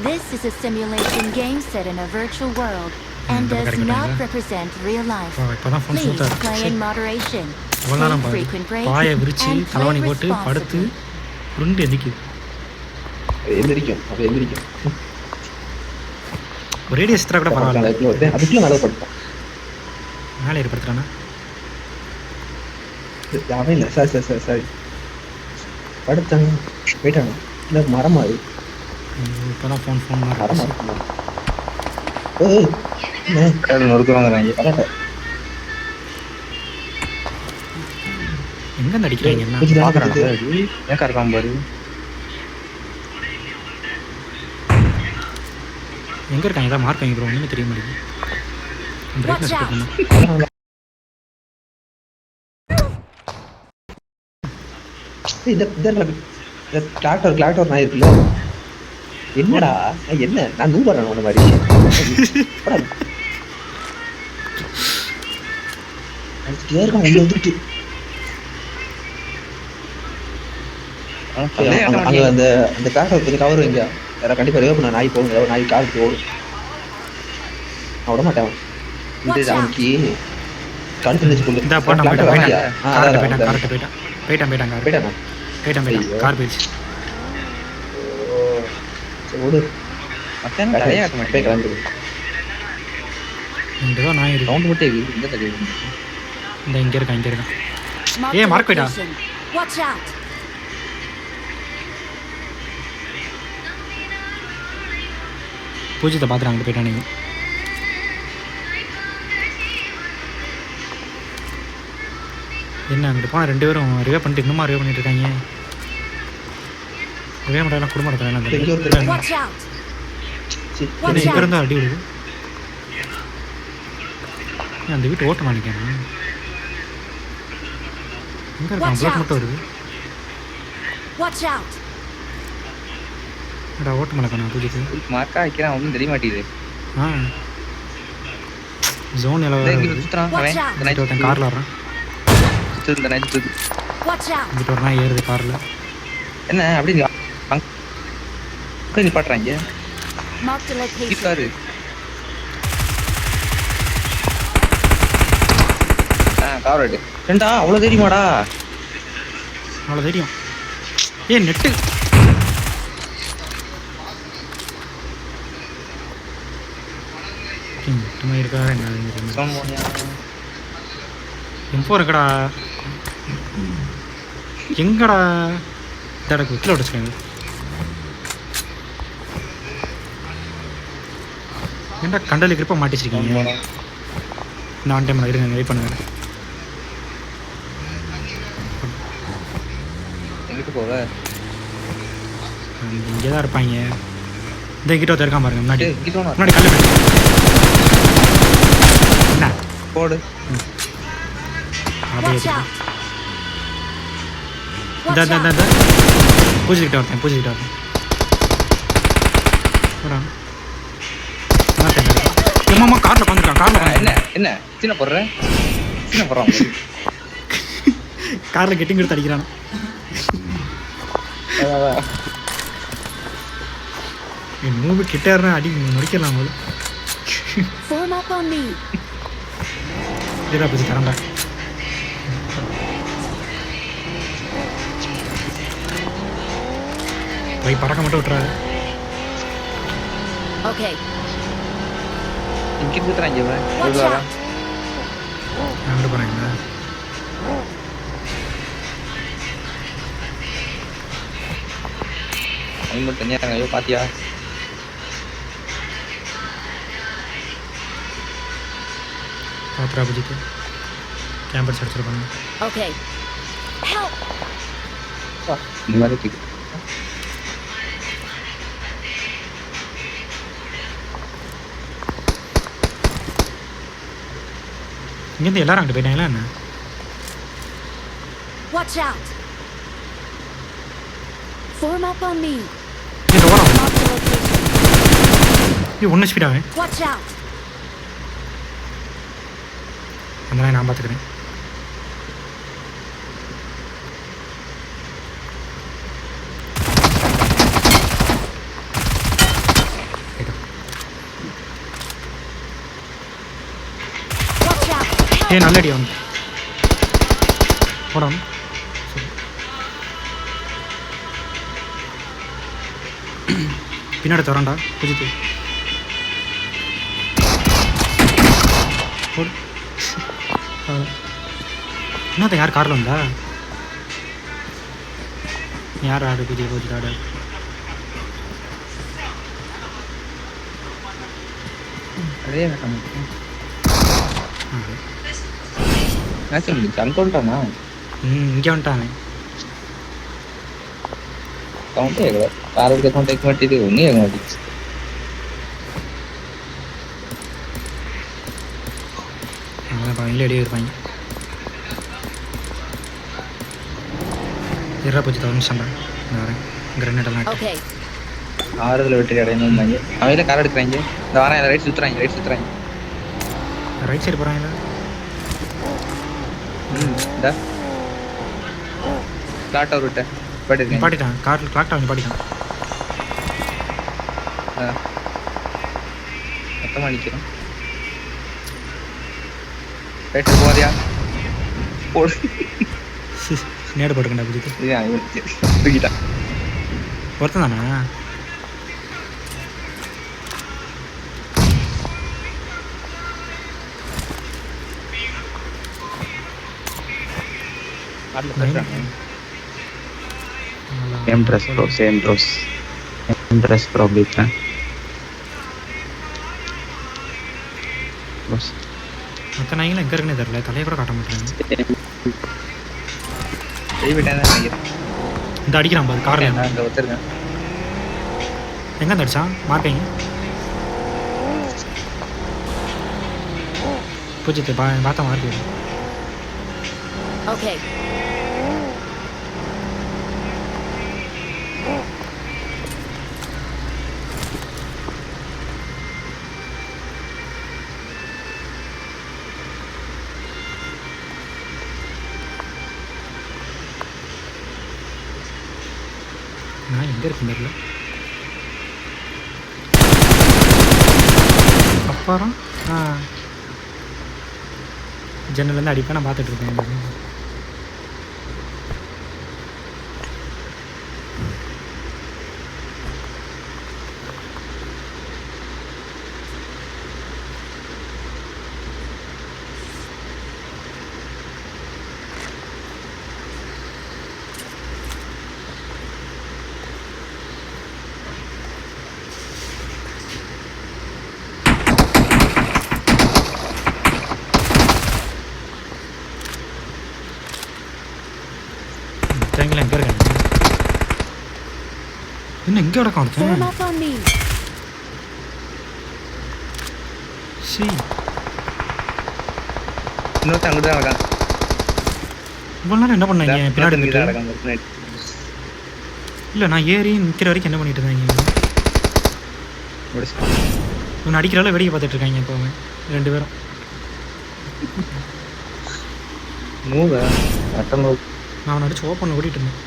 This is a simulation game set in a virtual world and does not represent real life. Please play in moderation. Take frequent breaks and play responsibly. ஒரே extra கூட பரவாயில்ல. அதுக்குள்ள நல்லா படுத்தான். மேலே ஏற்படுத்துறானா? அவன் இல்லை. சரி படுத்தாங்க போயிட்டாங்க. இல்லை மரமா அது இப்போதான் ஃபோன் மரமா இருக்குமா? நொறுக்குவாங்க. எங்க நடிக்கிறாங்க? என்ன ஏக்கா இருக்கான் பாரு. எங்க இருக்காங்க? ஏதாவது மார்க் வாங்கி ப்ரோ, ஒன்றுமே தெரிய மாட்டேங்குது. கிளாக்டர் நான் இருக்குல்ல. என்னடா என்ன நான் நூபறேன் ஒன்று மாதிரி. இருக்கான் உள்ள வந்துட்டு அங்க அந்த அந்த கிளாக்டர் கொஞ்சம் கவர் வைங்க. யாரா கண்டிப்பா ரிவே பண்ண நாய் போகுங்க. நாய் காருக்கு ஓடும். நான் விட மாட்டேன். அவனுக்கு கழுத்து நிச்சு கொண்டு ஓடு. இங்க இருக்கான். ஏ மார்க் போயிட்டா. பூஜித்தை பார்த்துட்டு அங்கே போயிட்டான். நீங்கள் என்ன அங்கிட்டு போனால் 2 பேரும் ரிவே பண்ணிட்டு இன்னுமா ரிவே பண்ணிட்டு இருக்காங்க. ரிவே பண்ணுறதுலாம் குடும்பம் இங்கே இருந்தால் அடி விடுது. அந்த வீட்டு ஓட்ட மாட்டேன். எங்கே இருக்கான்? பிளாட் மட்டும் வருது. ஓட்டு மலக்கண்ணா பூஜைக்கு மார்க்கா வைக்கிறான். ஒன்றும் தெரிய மாட்டேங்குது. ஜோன் எல்லாம் காரில் வர்றான். இங்கிட்ட ஒரு நாய் ஏறுது காரில். என்ன அப்படி நிப்பாட்டுறாங்க? கார் ரெண்டா அவ்வளோ தெரியுமாடா? அவ்வளோ தெரியும். ஏ நெட்டு இருக்கா? எம்போ இருக்கடா. எங்கடா தடக்கு கீழே உடச்சுக்காங்க. ஏன்டா கண்டலி கிரிப்பா மாட்டிச்சிருக்கீங்க? நான் டைம் இருங்க, வெயிட் பண்ணுங்க. இங்கே தான் இருப்பாங்க. இந்த கிட்ட ஒருத்தர் இருக்கான் பாருங்க. முன்னாடி கல்லு என்ன போடு. பூஜிக்கிட்ட ஒருத்தன் எம்மா காரில் உட்காந்துருக்கான். காரில் என்ன என்ன சின்ன போடுறேன் காரில் கெட்டிங் எடுத்து அடிக்கிறான். என் மூவி கிட்ட அடி முடிக்கலாம் போது. இதா பூஜி தரண்டா. போய் பறக்க மட்டும் விட்டுறாரு. இங்கே கூத்துறாங்க. அங்கிட்டு போறாங்க. அவங்க தனியாக ஐயோ பாத்தியா? பாத்ரா பூஜிக்கு கேம்பஸ் அடிச்சிருப்பாங்க. இந்த மாதிரி கேட்கு. இங்கேருந்து எல்லாரும் அங்கிட்டு போயிட்டாங்களா என்ன? ஒன்று ஸ்பீடாக அந்த நான் பார்த்துக்கிறேன். ஏ நல்ல அடி அவனுக்கு போடாம பின்னாடி தரேன்டா புஜித்து இன்னொருத்த யார் காரில் வந்தா யார் ஆடு புதிய போச்சு ஆடு அதே அங்கே வந்துட்டானா இங்கே வந்துட்டாங்க கவுண்டே காரோட கவுண்ட் கேட்க மாட்டேது ஒன்றும் கேட்க மாட்டேங்குது அவங்களே அடியே இருப்பாங்க இருறா போச்சு தவனிச்சாண்டா இந்த வரேன் கிரனேடெல்லாம் Okay. ஆறுதல் வெற்றி அடையணும் அவங்களே கார் எடுக்கிறாங்க இந்த வாரம் ரைட் சுற்றுறாங்க ரைட் சைடு போகிறாங்களா இந்த கிளாட் அவர் விட்ட போயிட்டு பாட்டிட்டான் கார் கிளாக்டா வந்து பாட்டிட்டான் மொத்தமாக நிற்கிறோம் ரைட்டு போறியா போடு நேடு போட்டுக்கண்டா புதிக்கு தூக்கிட்டான் ஒருத்தன் தானே Same dress probably kan. Bos. மற்ற நாய்களும் எங்கே இருக்குன்னு தெரியல தலையை கூட காட்ட மாட்டேறாங்க இந்த அடிக்கிறான் பாரு காரில் அங்கே வச்சிருக்கேன் எங்கே அடிச்சான் மார்க்கைங்க பூஜ்ஜியத்தை பார்த்தா மார்க்கு Okay. நான் எங்கே இருக்குன்னு தெரியல அப்புறம் ஜன்னலேருந்து அடிப்பேன் நான் பார்த்துட்டு இருக்கேன் எங்கே இருக்காங்க இன்னும் எங்கே கிடக்கும் Form up on me. சரி இன்னொருத்தன் அங்கிட்டு தான் இருக்கான் இவ்வளோ நேரம் என்ன பண்ணாங்க பின்னாடி தான் இருந்துட்டு இருக்காங்க இல்லை நான் ஏறி நிற்கிற வரைக்கும் என்ன பண்ணிட்டு இருந்தாங்க இவன் அடிக்கிறால வேடிக்கை பார்த்துட்டு இருக்காங்க எப்போவுமே 2 பேரும் மூவ் அட்டம் நான் அவனை அடிச்சு ஓப்பன் ஓடிட்டு இருந்தேன்